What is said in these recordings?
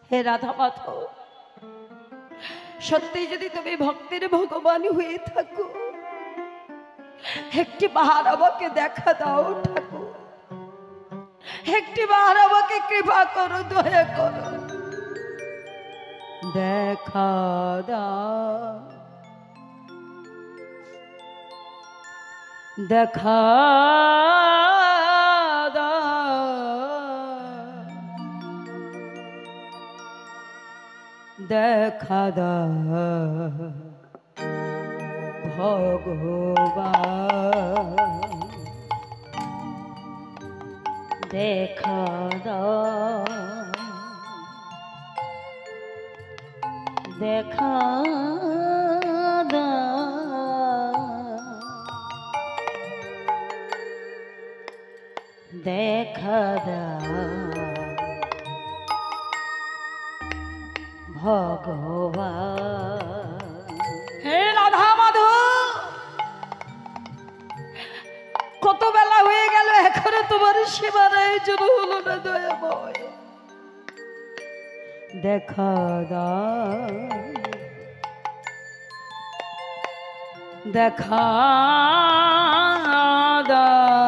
হে রাধা মাধব, সত্যি যদি তুমি ভক্তের ভগবান হয়ে থাকো, একটি বার আমাকে দেখা দাও ঠাকুর, একটি বার আমাকে কৃপা করো, দয়া করো, দেখা দাও, দেখা দাও, দেখা দাও ভগবান, দেখা দাও, দেখা দাও, দেখা দাও ভগবান। হে রাধা মাধব, কত বেলা হয়ে গেল, এখনো তোমার সেবার আয়োজন হলো না দয়াময়, দেখা দাও, দেখা দাও,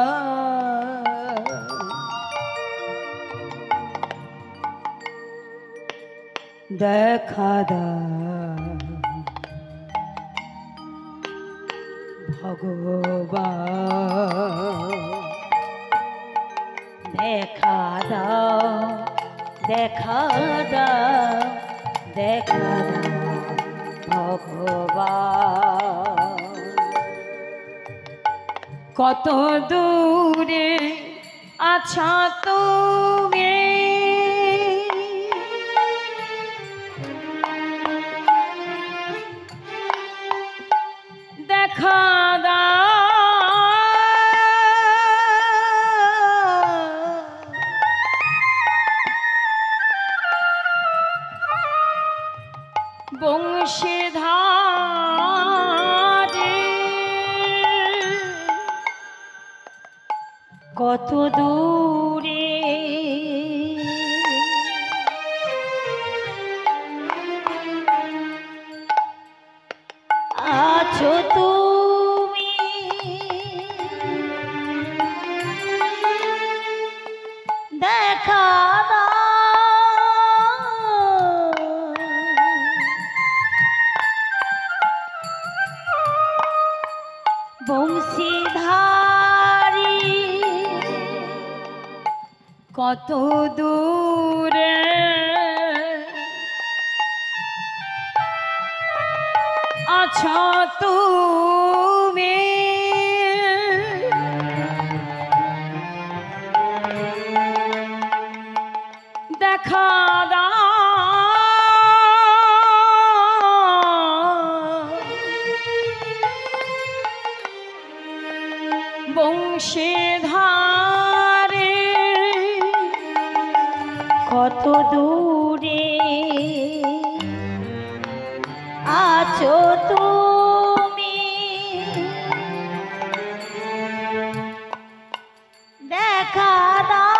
দেখা দাও ভগবান, দেখা দাও, দেখা দাও, দেখা দাও ভগবান। কত দূরে আছো তুমি, দেখা দাও, বংশীধারে কত দূরে আছো তুমি, দেখা বংশীধারী কত দূরে আছো তুমি, দেখা দাও, বংশীধারে কত দূরে আছো তুমি, দেখা দাও,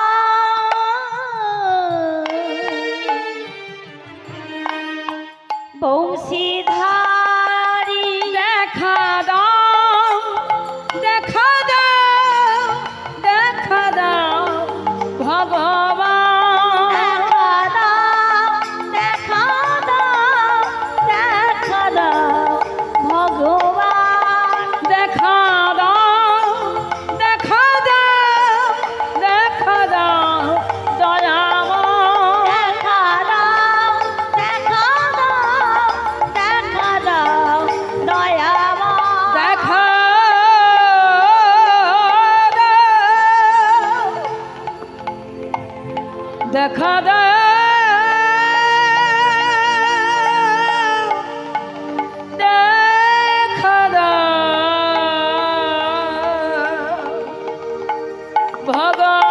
বংশীধারী দেখা দাও, দেখা দাও, দেখা দাও ভগবান, দেখা দাও, দেখা দাও ভগবান, দেখা দাও, দেখা দাও, দেখা দাও দয়াময়, দেখা দাও, দেখা দাও, দেখা দাও দয়াময়, দেখা দাও, দেখা দাও, দেখা দাও ভগবান, দেখা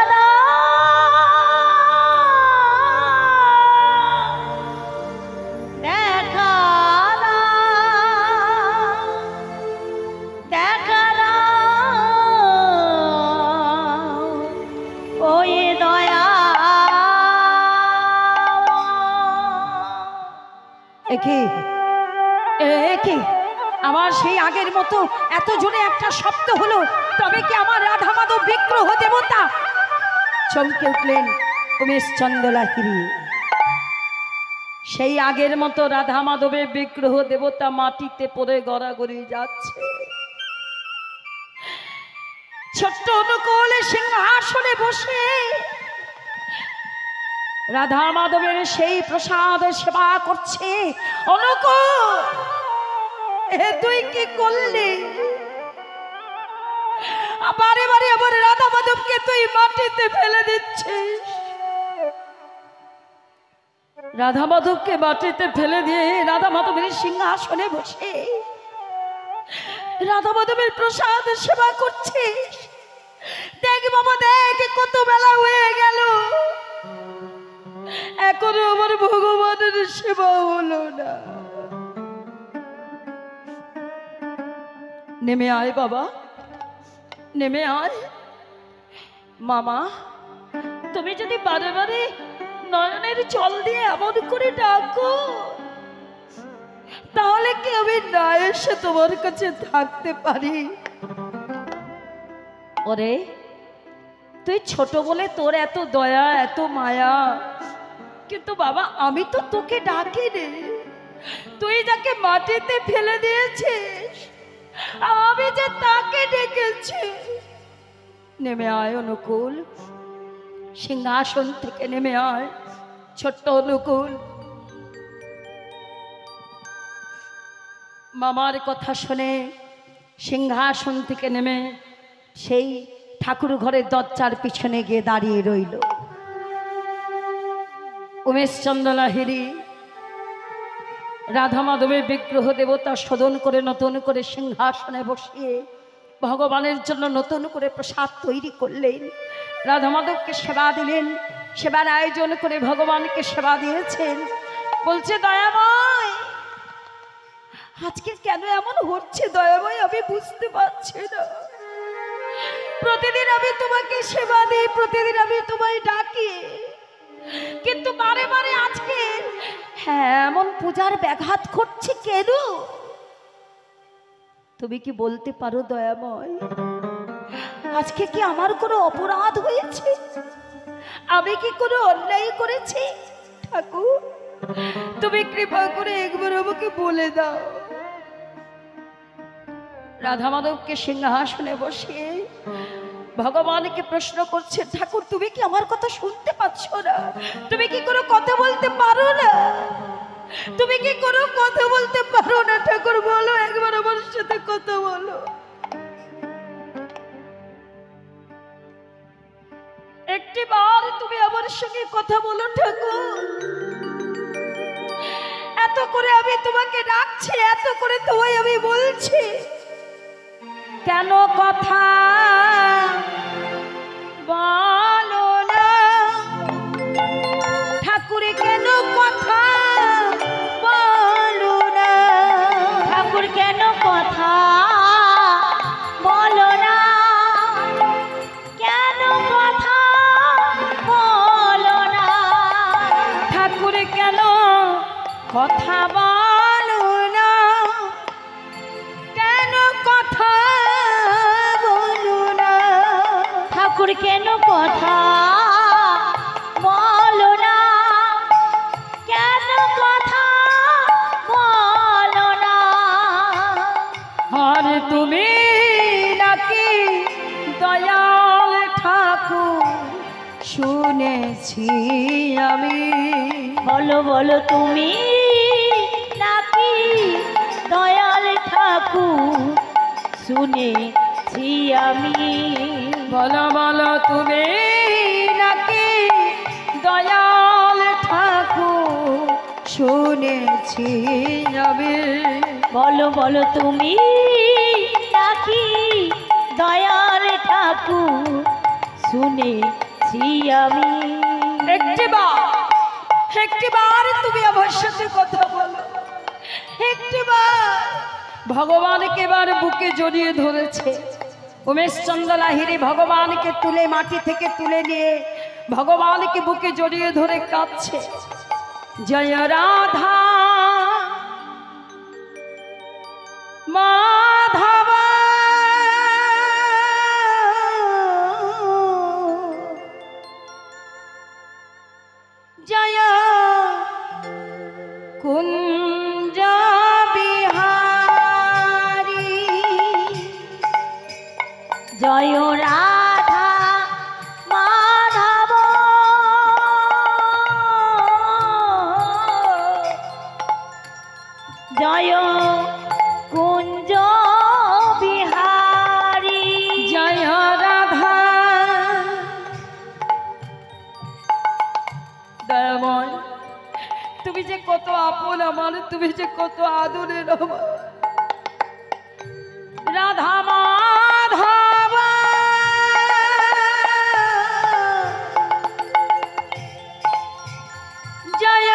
দাও, দেখা দাও, দেখা দাও। একে আমার সেই আগের মতো এত জোরে একটা শব্দ হলো, তবে কি আমার রাধা মাধব বিগ্রহ দেবতা? চমকে উঠলেন উমেশ চন্দ্র লাহিড়ী। সেই আগের মতো রাধা মাধবের বিগ্রহ দেবতা মাটিতে পড়ে গড়াগড়ি যাচ্ছে। ছোট্ট অনুকূল সিংহাসনে বসে রাধা মাধবের সেই প্রসাদ সেবা করছে। অনুকূল, তুই কি করলি? বারে বারে আবার রাধা মাধবকে তুই মাটিতে ফেলে দিচ্ছিস। রাধা মাধবকে মাটিতে ফেলে দিয়ে রাধা মাধবের সিংহাসনে বসে রাধা মাধবের প্রসাদ সেবা করছিস। দেখ বাবা, দেখ কত বেলা হয়ে গেল, এখনো আমার ভগবানের সেবা হলো না। নেমে আয় বাবা, নেমে আয়। মামা, তুমি যদি বারে বারে নয়নের জল দিয়ে এমন করে ডাকো, তাহলে কি আমি না এসে তোমার কাছে থাকতে পারি? ওরে, তুই ছোট বলে তোর এত দয়া, এত মায়া, কিন্তু বাবা আমি তো তোকে ডাকি রে। তুই যাকে মাটিতে ফেলে দিয়েছিস, আমি যে তাকে ডেকেছি। নেমে আয় অনুকূল, সিংহাসন থেকে নেমে আয়। ছোট্ট অনুকূল মামার কথা শুনে সিংহাসন থেকে নেমে সেই ঠাকুর ঘরের দরজার পিছনে গিয়ে দাঁড়িয়ে রইল। উমেশ চন্দ্র লাহিড়ী রাধা মাধবের বিগ্রহ দেবতা শোধন করে নতুন করে সিংহাসনে বসিয়ে ভগবানের জন্য নতুন করে প্রসাদ তৈরি করলেন। রাধা মাধবকে সেবা দিলেন, সেবার আয়োজন করে ভগবানকে সেবা দিয়েছেন। বলছে, দয়াময়, আজকে কেন এমন হচ্ছে দয়াময়, আমি বুঝতে পারছি না। প্রতিদিন আমি তোমাকে সেবা দিই, প্রতিদিন আমি তোমায় ডাকি, কিন্তু বারে বারে আজকে এমন পূজার ব্যাঘাত ঘটছে কেন? তুমি কি বলতে পারো দয়াময়, আজকে কি আমার কোনো অপরাধ হয়েছে? আমি কি কোনো অন্যায় করেছি? ঠাকুর, তুমি কৃপা করে একবার আমাকে বলে দাও। রাধা মাধবকে সিংহাসনে বসিয়ে ভগবানকে প্রশ্ন করছে, ঠাকুর তুমি কি আমার কথা শুনতে পাচ্ছ না? তুমি কি কোনো কথা বলতে পারো না? তুমি কি কোনো কথা বলতে পারো না? ঠাকুর বলো, একবার আমার সাথে কথা বলো। একটি বার তুমি আমার সঙ্গে কথা বলো ঠাকুর। এত করে আমি তোমাকে ডাকছি, এত করে তোমায় আমি বলছি, কেন কথা বলো না? ঠাকুর কেন কথা বলো না? ঠাকুর কেন কথা বলো না? কেন কথা বলো না? ঠাকুর কেন কথা বলো না? কেন কথা বলো না? ঠাকুর কেন কথা বলো না? কেন কথা বলো না? আর তুমি নাকি দয়াল ঠাকুর, শুনেছি আমি। বলো বলো, তুমি নাকি দয়াল ঠাকুর, শুনেছি আমি। বলো বলো, তুমি নাকি দয়াল ঠাকুর, শুনেছি আমি। বলো বলো, তুমি নাকি দয়াল ঠাকুর, শুনেছি আমি। একটিবার তুমি আমার সাথে কথা বলো। একটিবার ভগবানকে এবার বুকে জড়িয়ে ধরেছে। উমেশ চন্দ্র লাহিড়ী ভগবানকে তুলে মাটি থেকে তুলে নিয়ে ভগবানকে বুকে জড়িয়ে ধরে কাঁদছে। জয় রাধা মাধব জয় কুঞ্জ বিহারী জয় রাধা মাধব জয় কুঞ্জ বিহারী জয় রাধা দয়াময় তুমি যে কত আপন আমার, তুমি যে কত আদরের আমার। রাধা মাধব জয়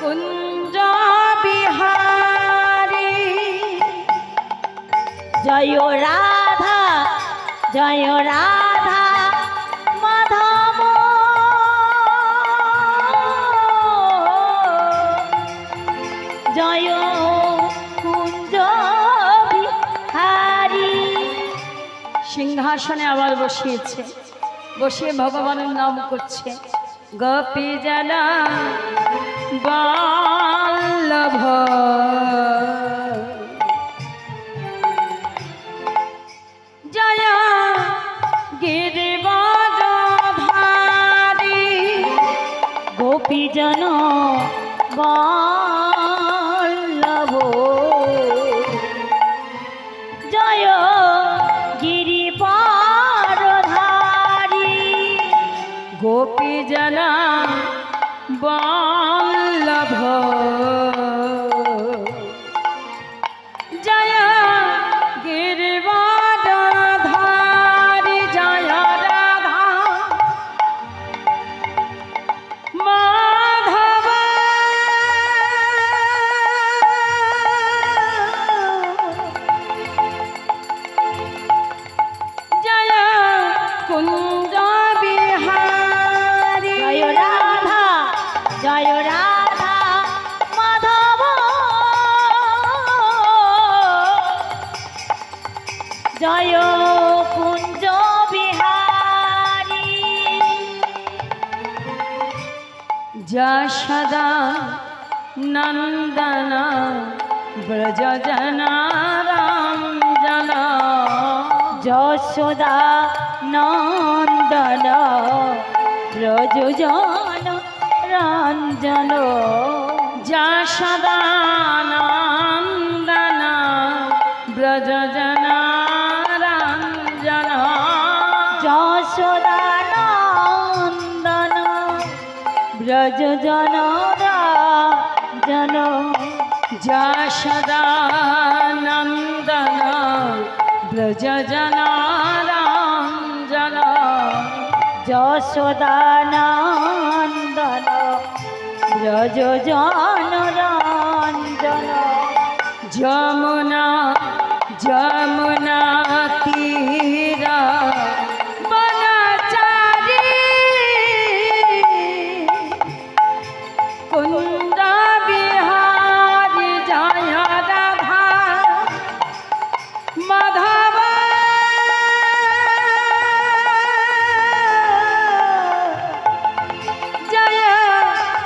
কুঞ্জ বিহারী জয় রাধা জয় রাধা মাধব জয় কুঞ্জ বিহারী। সিংহাসনে আবার বসিয়েছে, বসিয়ে ভগবানের নাম করছে। গোপী জনা বল্লভ জয় গিরিবরধারী গোপীজন বল্লভ জয় গিরিবরধারী গোপী জনা বল্লভ জয় গিরিবরধারী জয় রাধা মাধব জয় কুঞ্জ বিহারী জয় রাধা জয় রাধা মাধব জয় কুঞ্জ বিহারী যশোদা নন্দন ব্রজ জনা রাম জনা যশোদা নন্দন ব্রজজন রঞ্জন যশোদা নন্দন ব্রজ জনা রঞ্জন যশোদা নন্দন ব্রজজন রঞ্জন যশোদা নন্দন ব্রজ জনা রঞ্জন যশোদা নন্দন ব্রজজন রঞ্জন যমুনা যমুনা তীরা বনচারী কুঞ্জ বিহারী জয় রাধা মাধব জয়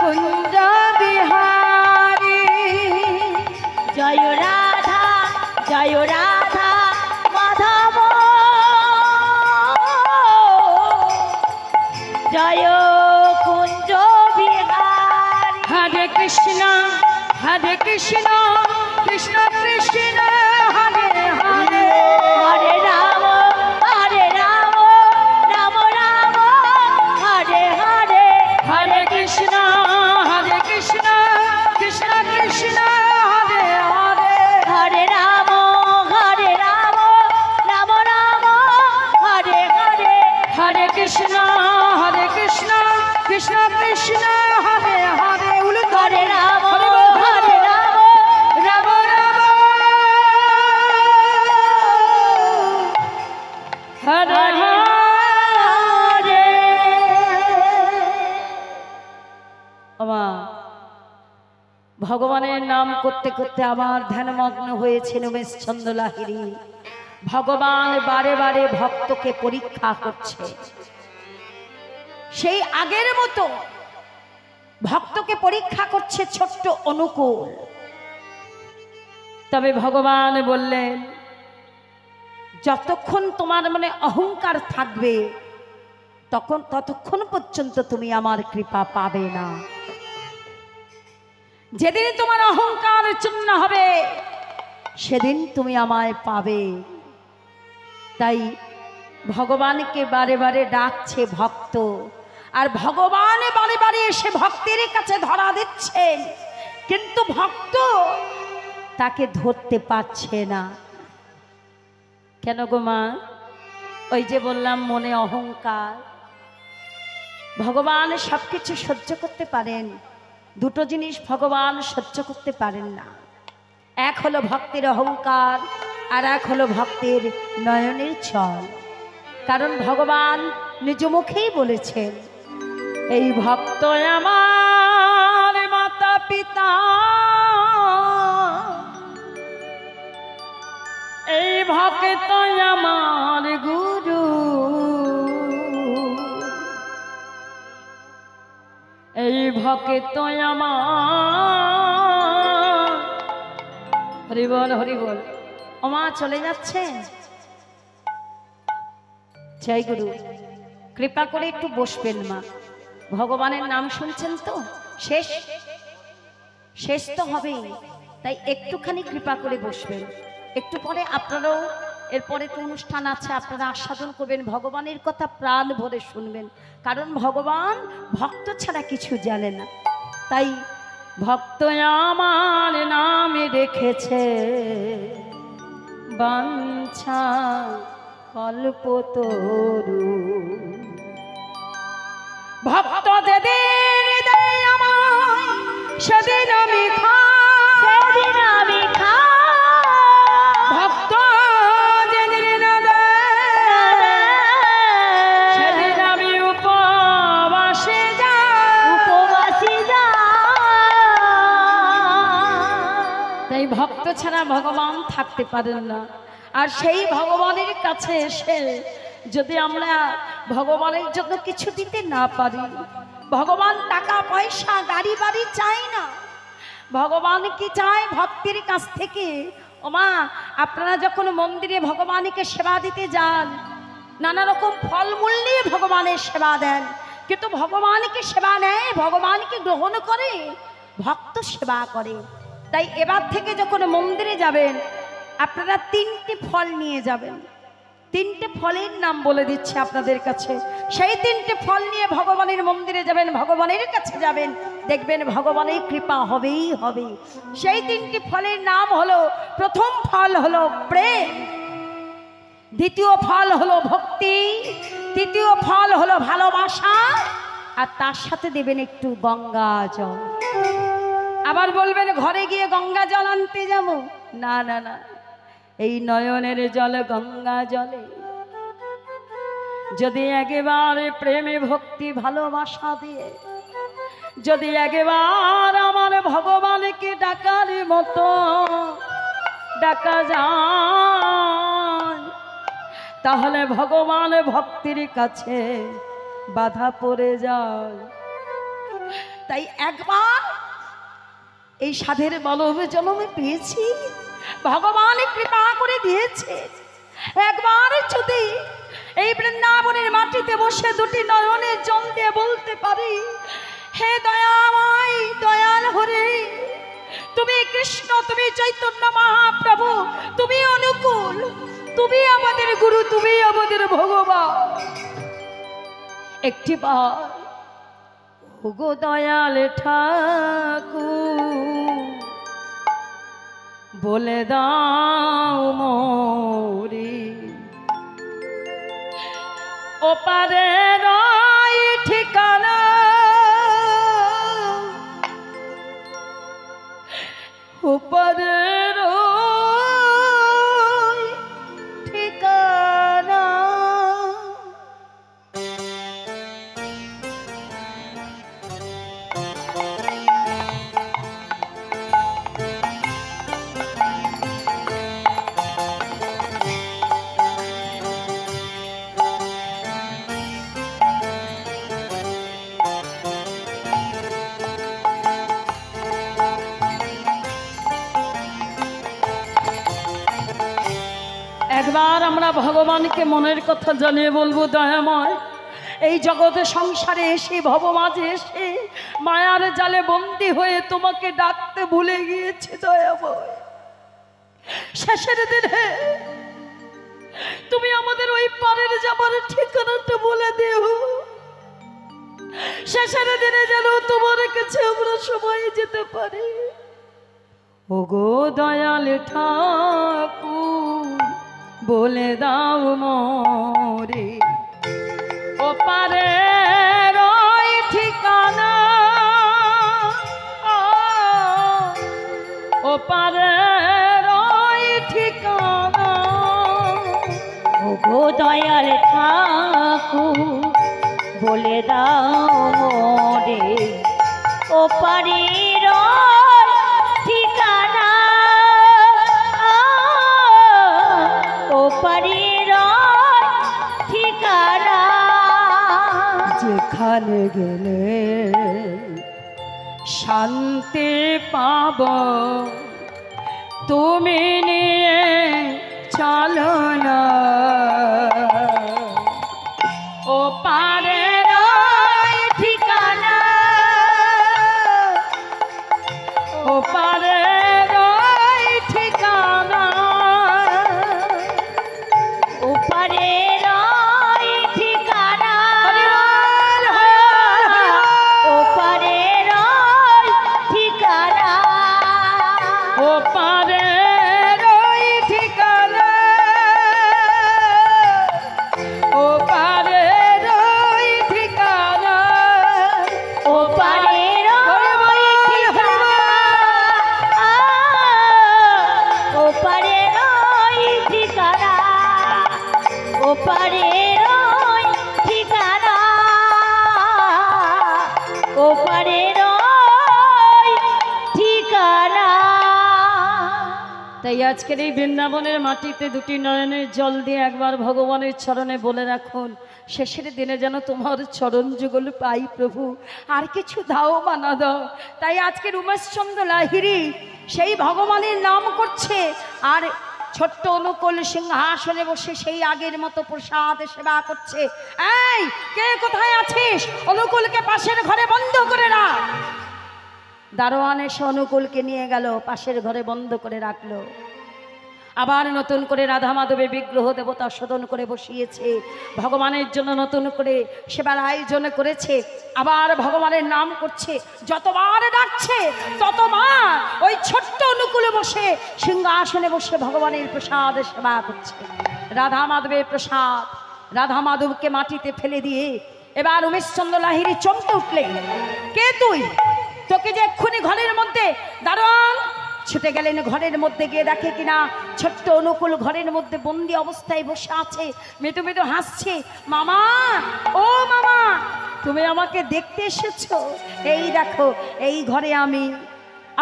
কুঞ্জ বিহারী জয় রাধা জয় রাধা মাধব জয় কুঞ্জ বিহারী হরে কৃষ্ণ কৃষ্ণ কৃষ্ণ হরে হরে হরে রাম রাম রাম হরে হরে হরে কৃষ্ণ কৃষ্ণ কৃষ্ণ হরে হরে হরে রাম রাম রাম হরে হরে হরে কৃষ্ণ কৃষ্ণ কৃষ্ণ হরে হরে উলু হরে রাম হরে রাম রাম রাম হরে হরে আমা ভগবানের নাম করতে করতে আমার ধ্যানমগ্ন হয়েছেন উমেশচন্দ্র লাহিড়ী। ভগবান বারে বারে ভক্তকে পরীক্ষা করছে, সেই আগের মতো ভক্তকে পরীক্ষা করছে ছোট্ট অনুকূল। তবে ভগবান বললেন, যতক্ষণ তোমার মনে অহংকার থাকবে ততক্ষণ পর্যন্ত তুমি আমার কৃপা পাবে না। যেদিন তোমার অহংকার চূর্ণ হবে সেদিন তুমি আমায় পাবে। তাই ভগবানকে বারে বারে ডাকছে ভক্ত, আর ভগবান বারে বারে এসে ভক্তের কাছে ধরা দিচ্ছেন, কিন্তু ভক্ত তাকে ধরতে পারছে না। কেন গো মা? ওই যে বললাম মনে অহংকার। ভগবান সবকিছু সহ্য করতে পারেন, দুটো জিনিস ভগবান সহ্য করতে পারেন না। এক হলো ভক্তের অহংকার, আর এক হলো ভক্তের নয়নের জল। কারণ ভগবান নিজ মুখেই বলেছেন, এই ভক্ত আমার মাতা পিতা, এই ভক্ত আমার গুরু, এই ভক্ত আমার। হরি বল হরি বল। ওমা চলে যাচ্ছেন? জয় গুরু। কৃপা করে একটু বসবেন মা। ভগবানের নাম শুনছেন তো, শেষ শেষ তো হবেই, তাই একটুখানি কৃপা করে বসবেন। একটু পরে আপনারাও, এরপরে তো অনুষ্ঠান আছে, আপনারা আস্বাদন করবেন, ভগবানের কথা প্রাণ ভরে শুনবেন। কারণ ভগবান ভক্ত ছাড়া কিছু জানে না। তাই ভক্ত আমার নামে রেখেছে বাঞ্ছা কল্পতরু। ভক্ত যেদিন দেয় আমার সেদিন আমি সেদিন আমি ভক্ত যেদিন না দেয় সেদিন আমি উপবাসে উপবাসী তাই ভক্ত ছাড়া ভগবান থাকতে পারেন না। আর সেই ভগবানের কাছে এসে যদি আমরা ভগবানের জন্য কিছু দিতে না পারি, ভগবান টাকা পয়সা গাড়ি বাড়ি চাই না, ভগবান কি চায় ভক্তের কাছ থেকে? ওমা আপনারা যখন মন্দিরে ভগবানকে সেবা দিতে যান, নানা রকম ফলমূল নিয়ে ভগবানের সেবা দেন, কিন্তু ভগবানকে সেবা নেয়, ভগবানকে গ্রহণ করে, ভক্ত সেবা করে। তাই এবার থেকে যখন মন্দিরে যাবেন আপনারা 3টে ফল নিয়ে যাবেন। 3টে ফলের নাম বলে দিচ্ছে আপনাদের কাছে। সেই 3টে ফল নিয়ে ভগবানের মন্দিরে যাবেন, ভগবানের কাছে যাবেন, দেখবেন ভগবানের কৃপা হবেই হবে। সেই 3টে ফলের নাম হলো, প্রথম ফল হলো প্রেম, দ্বিতীয় ফল হলো ভক্তি, তৃতীয় ফল হলো ভালোবাসা, আর তার সাথে দেবেন একটু গঙ্গা জল। আবার বলবেন ঘরে গিয়ে গঙ্গা জল আনতে যাবো, না না না, এই নয়নের জল গঙ্গা জলে যদি একেবারে প্রেমে ভক্তি ভালোবাসা দিয়ে যদি একেবার আমার ভগবানকে ডাকার মতো ডাকা যায়, তাহলে ভগবান ভক্তির কাছে বাধা পড়ে যায়। তাই একবার এই সাধের বলবে জন্মে পেয়েছি, ভগবান কৃপা করে দিয়েছে। একবার যদি এই বৃন্দাবনের মাটিতে বসে দুটি নয়নের জল দিয়ে বলতে পারি, হে দয়াময় দয়াল হরে, তুমি কৃষ্ণ, তুমি চৈতন্য মহাপ্রভু, তুমি অনুকূল, তুমি আমাদের গুরু, তুমি আমাদের ভগবান, একটিবার ওগো দয়াল ঠাকুর বলে দাও মোরি, ওপারে নয় ঠিকানা, ওপারে নয় ঠিকানা। ভগবানকে মনের কথা জানিয়ে বলবো, দয়াময় এই জগতে সংসারে এসে ভবমাঝে এসে মায়ার জালে বন্দী হয়ে তোমাকে ডাকতে ভুলে গিয়েছে দয়াময়। শেষের দিনে তুমি আমাদের ওই পারের যাবার ঠিকানাটা বলে দিও। শেষের দিনে যেন তোমার কাছে আমরা সবাই যেতে পারি। ওগো দয়াল ঠাকুর বলে দাও মোরে ও পারে রয় ঠিকানা, ও পারে রয় ঠিকানা। ওগো দয়াল ঠাকুর বলে দাও মোরে ও পারের ঠিকানা, ও পারের ঠিকানা। যেখানে গেলে শান্তি পাব তুমি নিয়ে চলো না, ও পারে ঠিকানা, ও পারে ঠিকানা, ও পারের ঠিকানা, ও পারের ঠিকানা, ও পারে ঠিকানা, ও পারে ঠিকানা, ও পারের ঠিকানা, ও পারের ঠিকানা, ও পারের ঠিকানা, ও পারের ঠিকানা। তাই আজকের এই বৃন্দাবনের মাটিতে দুটি নয়নের জল দিয়ে একবার ভগবানের চরণে বলে রাখুন, শেষের দিনে যেন তোমার চরণ যুগল পাই প্রভু, আর কিছু দাও বা না দাও। তাই আজকের উমেশচন্দ্র লাহিড়ী সেই ভগবানের নাম করছে, আর ছোট্ট অনুকূল সিংহাসনে বসে সেই আগের মতো প্রসাদ সেবা করছে। এই কে কোথায় আছিস? অনুকূলকে পাশের ঘরে বন্ধ করে রাখ। দারোয়ান এসে অনুকূলকে নিয়ে গেল, পাশের ঘরে বন্ধ করে রাখলো। আবার নতুন করে রাধা মাধবের বিগ্রহ দেবতা শোধন করে বসিয়েছে, ভগবানের জন্য নতুন করে সেবার আয়োজন করেছে। আবার ভগবানের নাম করছে, যতবার ডাকছে ততবার ওই ছোট্ট অনুকূলে বসে সিংহাসনে বসে ভগবানের প্রসাদ সেবা করছে। রাধা মাধবের প্রসাদ রাধা মাধবকে মাটিতে ফেলে দিয়ে এবার উমেশচন্দ্র লাহিড়ী চমকে উঠলেন। কে তুই? তোকে যে এক্ষুনি ঘরের মধ্যে দারোয়ান ছুটে গেলেন, ঘরের মধ্যে গিয়ে দেখে কিনা ছোট্ট অনুকূল ঘরের মধ্যে বন্দি অবস্থায় বসে আছে, মৃদু মৃদু হাসছে। মামা, ও মামা, তুমি আমাকে দেখতে এসেছো? এই দেখো এই ঘরে আমি।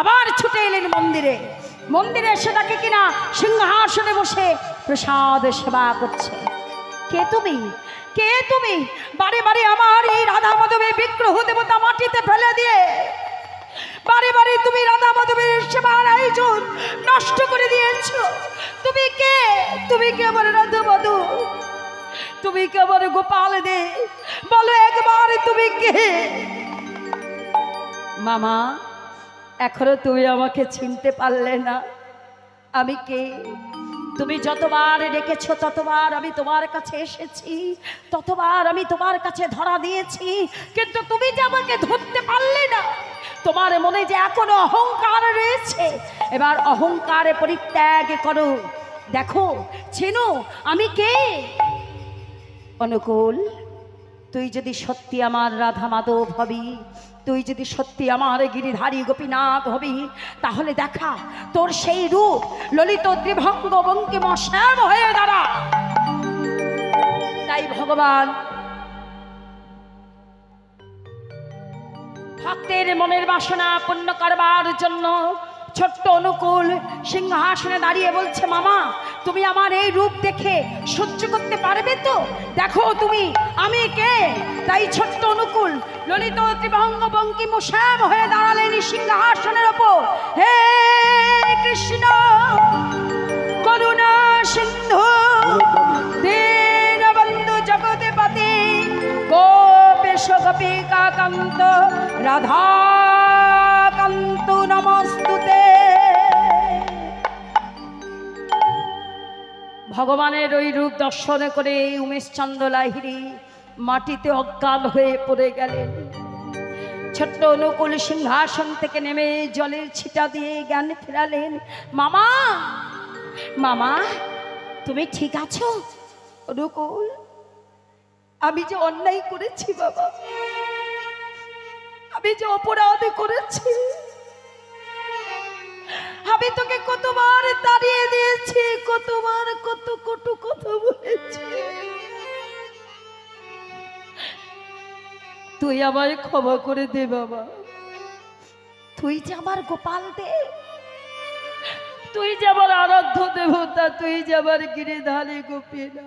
আবার ছুটে এলেন মন্দিরে, মন্দিরে এসে দেখে কিনা সিংহাসনে বসে প্রসাদ সেবা করছে। কে তুমি? কে তুমি? বারে বারে আমার এই রাধা মাধবের বিগ্রহ দেবতা মাটিতে ফেলে দিয়ে বারে বারে তুমি রাধা মাধবের সেবার আয়োজন নষ্ট করে দিয়েছ। তুমি কে? তুমি কে আমার রাধা মাধব? তুমি কে আমার গোপাল দে? বলো একবার তুমি কে? মামা, এখনো তুমি আমাকে চিনতে পারলে না? আমি কে? তুমি যতবার ডেকেছো ততবার আমি তোমার কাছে এসেছি, ততবার আমি তোমার কাছে ধরা দিয়েছি, কিন্তু তুমি যে আমাকে ধরতে পারলে না। তোমার মনে যে এখনো অহংকার রয়েছে, এবার অহংকারে পরিত্যাগ করো। দেখো, চেনো আমি কে? অনুকূল, তুই যদি সত্যি আমার রাধা মাধব হবি, তুই যদি সত্যি আমার গিরিধারী গোপীনাথ হবি, তাহলে দেখা তোর সেই রূপ ললিত ত্রিভঙ্গ বঙ্কিম শ্যাম হয়ে দাঁড়া। তাই ভগবান ভক্তের মনের বাসনা পূর্ণ করবার জন্য ছোট্ট অনুকূল সিংহাসনে দাঁড়িয়ে বলছে, মামা তুমি আমার এই রূপ দেখে সহ্য করতে পারবে তো? দেখো তুমি আমি কে। তাই ছোট্ট অনুকূল ললিত ত্রিভঙ্গ বঙ্কিম শ্যাম হয়ে দাঁড়ালেন সিংহাসনের ওপর। হে কৃষ্ণ করুণা সিন্ধু রাধাকান্ত রাধাকান্ত নমস্তুতে। ভগবানের ওই রূপ দর্শন করে উমেশচন্দ্র লাহিড়ী মাটিতে অজ্ঞান হয়ে পড়ে গেলেন। ছোট্ট অনুকূল সিংহাসন থেকে নেমে জলের ছিটা দিয়ে জ্ঞান ফেরালেন। মামা, মামা, তুমি ঠিক আছো? অনুকূল, আমি যে অন্যায় করেছি বাবা, আমি যে অপরাধ করেছি, আমি তোকে কতবার তাড়িয়ে দিয়েছি, কতবার কত কটু কথা বলেছি, তুই আমায় ক্ষমা করে দে বাবা। তুই যে আমার গোপাল দে, তুই যে আমার আরাধ্য দেবতা, তুই যে আমার গিরিধারী গোপীনা,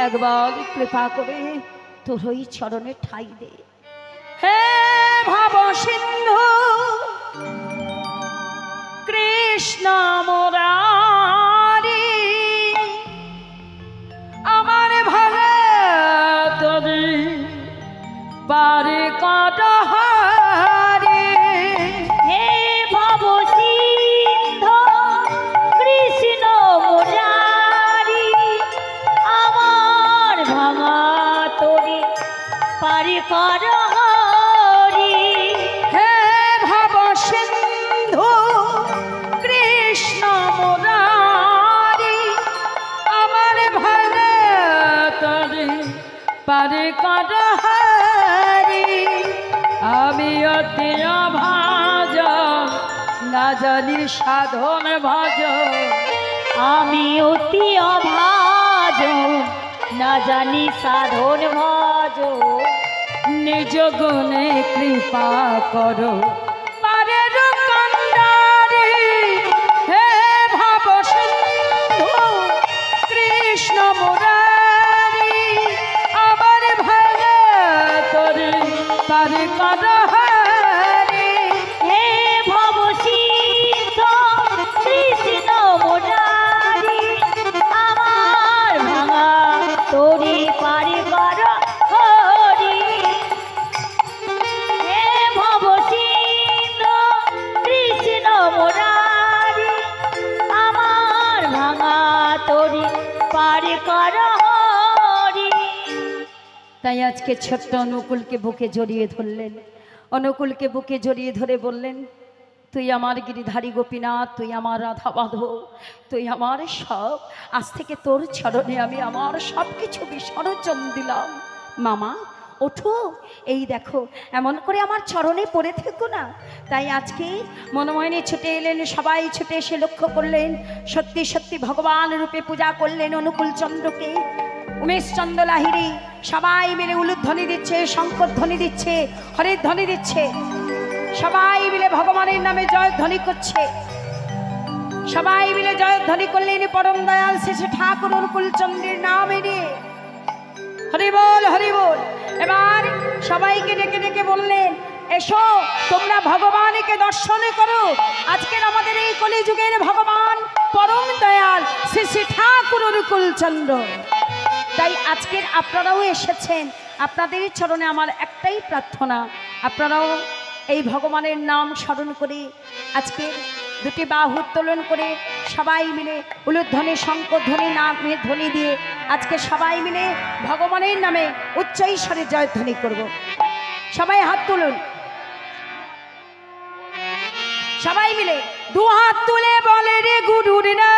একবার কৃপা করে তোর ওই চরণে ঠাই দে। হে ভাব সিন্ধু কৃষ্ণ মুরারি, আমার ভাগে তরি পারে কাটাহারি। হে ভব সিন্ধু কৃষ্ণ মুরারি, আমার ভাঙা তরি পারি কর হরি। হে ভব সিন্ধু কৃষ্ণ মুরারি, আমার ভাগে তরি পারে কাটাহারি। আমি অতি অভাজ, না জানি সাধন ভজ, আমি অতি অভাজ, না জানি সাধন ভজ। নিজ গুণে কৃপা করো পারের কান্ডারি। হে ভাব সিন্ধু কৃষ্ণ মুরারি, আমার ভাগে তরি পারে কাটাহারি। হে ভব সিন্ধু কৃষ্ণ মুরারি, আমার ভাঙা তরি পারি কর হরি। হে ভব সিন্ধু কৃষ্ণ মুরারি, আমার ভাঙা তরি পারি কর হরি। তাই আজকে ছোট্ট অনুকূলকে বুকে জড়িয়ে ধরলেন। অনুকূলকে বুকে জড়িয়ে ধরে বললেন, তুই আমার গিরিধারী গোপীনাথ, তুই আমার রাধা মাধব, তুই আমার সব। আজ থেকে তোর চরণে আমি আমার সব কিছু বিসর্জন দিলাম। মামা ওঠো, এই দেখো এমন করে আমার চরণে পড়ে থেকো না। তাই আজকে মনোময়নে ছুটে এলেন, সবাই ছুটে এসে লক্ষ্য করলেন সত্যি সত্যি ভগবান রূপে পূজা করলেন অনুকূল চন্দ্রকে। উমেশচন্দ্র লাহিড়ী সবাই মিলে উলুধ্বনি দিচ্ছে, শঙ্কর ধ্বনি দিচ্ছে, হরির ধ্বনি দিচ্ছে, সবাই মিলে ভগবানের নামে জয়ধ্বনি করছে। সবাই মিলে জয়ধ্বনি করলেন পরম দয়াল শেষে ঠাকুর অনুকূল চন্দ্রের নাম এনে। হরি বল, হরি বল। এবার সবাইকে ডেকে ডেকে বললেন, এসো তোমরা ভগবানকে দর্শন করো। আজকের আমাদের এই কলিযুগের ভগবান পরম দয়াল শ্রী শ্রী ঠাকুর অনুকূল চন্দ্র। তাই আজকের আপনারাও এসেছেন, আপনাদের চরণে আমার একটাই প্রার্থনা, আপনারাও এই ভগবানের নাম স্মরণ করে আজকে দুটি বাহু উত্তোলন করে সবাই মিলে উলুধ্বনি শঙ্করধ্বনি নামে ধ্বনি দিয়ে আজকে সবাই মিলে ভগবানের নামে উচ্চ ঈশ্বরে জয়ধ্বনি করব। সবাই হাত তুলুন, সবাই মিলে দু হাত তুলে বলে রে গুরুর না,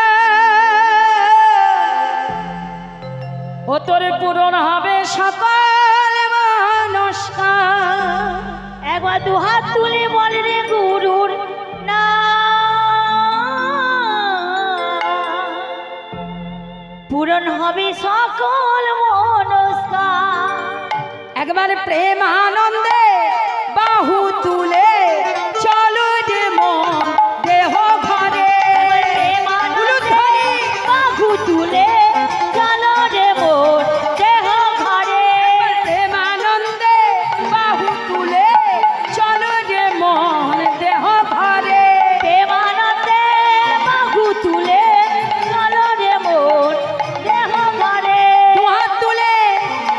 ও তোর পূরণ হবে সকল মনস্কার। একবার দু হাত তুলে বলে রে গুরুর না, পূরণ হবে সকল মনস্কার। একবার প্রেম আনন্দে বাহু তুলে চলো রে মন দেহ ঘরে। বাহু তুলে চলো রে মন দেহ ঘরে। প্রেম আনন্দে বাহু তুলে চলো রে মন দেহ ঘরে। প্রেমানন্দে বাহু তুলে চলো রে মন দেহ ঘরে। দু হাত তুলে,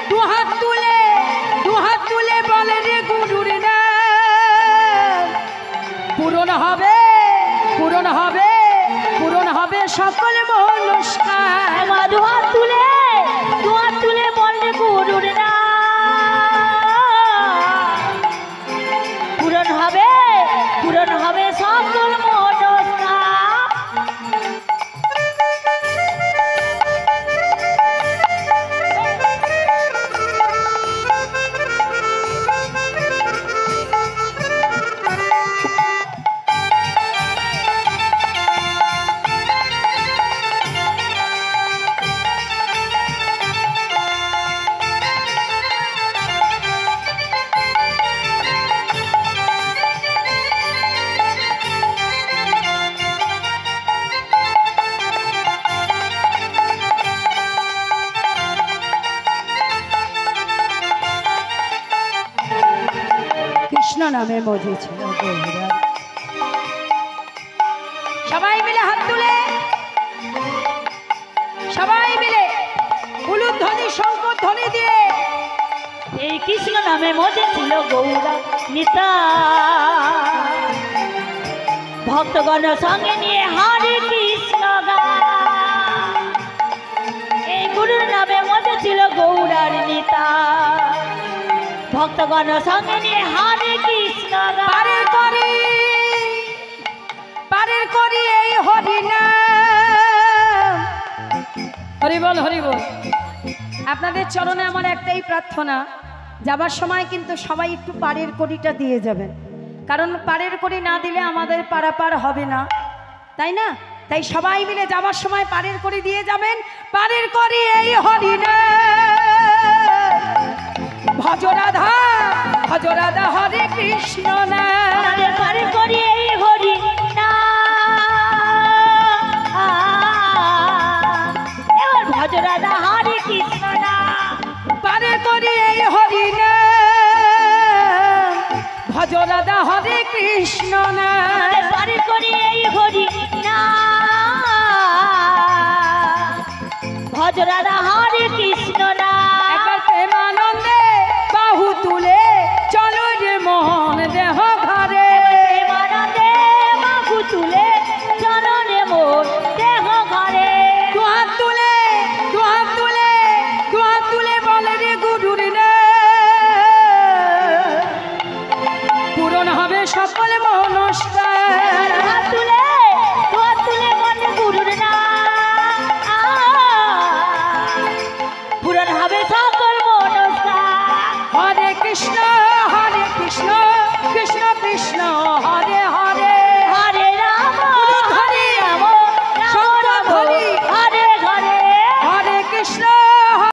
দু হাত তুলে, দু নামে মজেছিল গৌরার। সবাই মিলে হাত তুলে, সবাই মিলে উলুধ্বনি শঙ্কর ধ্বনি দিয়ে এই কৃষ্ণ নামে মজে ছিল গৌরা নিতা, ভক্তগণ সঙ্গে নিয়ে হরে কৃষ্ণ গায়। এই গুরুর নামে মজে ছিল গৌরার নিতা, ভক্তগণ সঙ্গে নিয়ে হরে কৃষ্ণ গায়। পারের করি, পারের করি এই হরিনাম। হরি বল, হরি বল। আপনাদের চরণে আমার একটাই প্রার্থনা, যাবার সময় কিন্তু সবাই একটু পারের কড়িটা দিয়ে যাবেন, কারণ পারের কড়ি না দিলে আমাদের পারাপার হবে না, তাই না? তাই সবাই মিলে যাবার সময় পারের কড়ি দিয়ে যাবেন। পারের কড়ি এই হরিনাম, ভজ রাধা, ভজ রাধা, হরে কৃষ্ণ নাম। আমাদের পারে করি এই হরি নাম, এবার ভজ রাধা হরে কৃষ্ণ নাম। পারে করি এই হরিনাম, ভজ রাধা, হরে কৃষ্ণ নাম। আমাদের পারে করি এই হরি নাম, ভজ রাধা হরে কৃষ্ণ নাম। একবার প্রেমানন্দে বাহু তুলে চলো রে মোহন দেহ ঘরে। প্রেমানন্দে বাহু তুলে চরণে মোর দেহ ঘরে। দুহাত তুলে, দুহাত তুলে, দুহাত তুলে বলে রে গুরুর নাম, পূরণ হবে সকল মনস্কার। হাত তুলে, হাত তুলে বলে গুরুর নাম, পূরণ হবে সকল মনস্কার। হরে কৃষ্ণ, হরে কৃষ্ণ, কৃষ্ণ কৃষ্ণ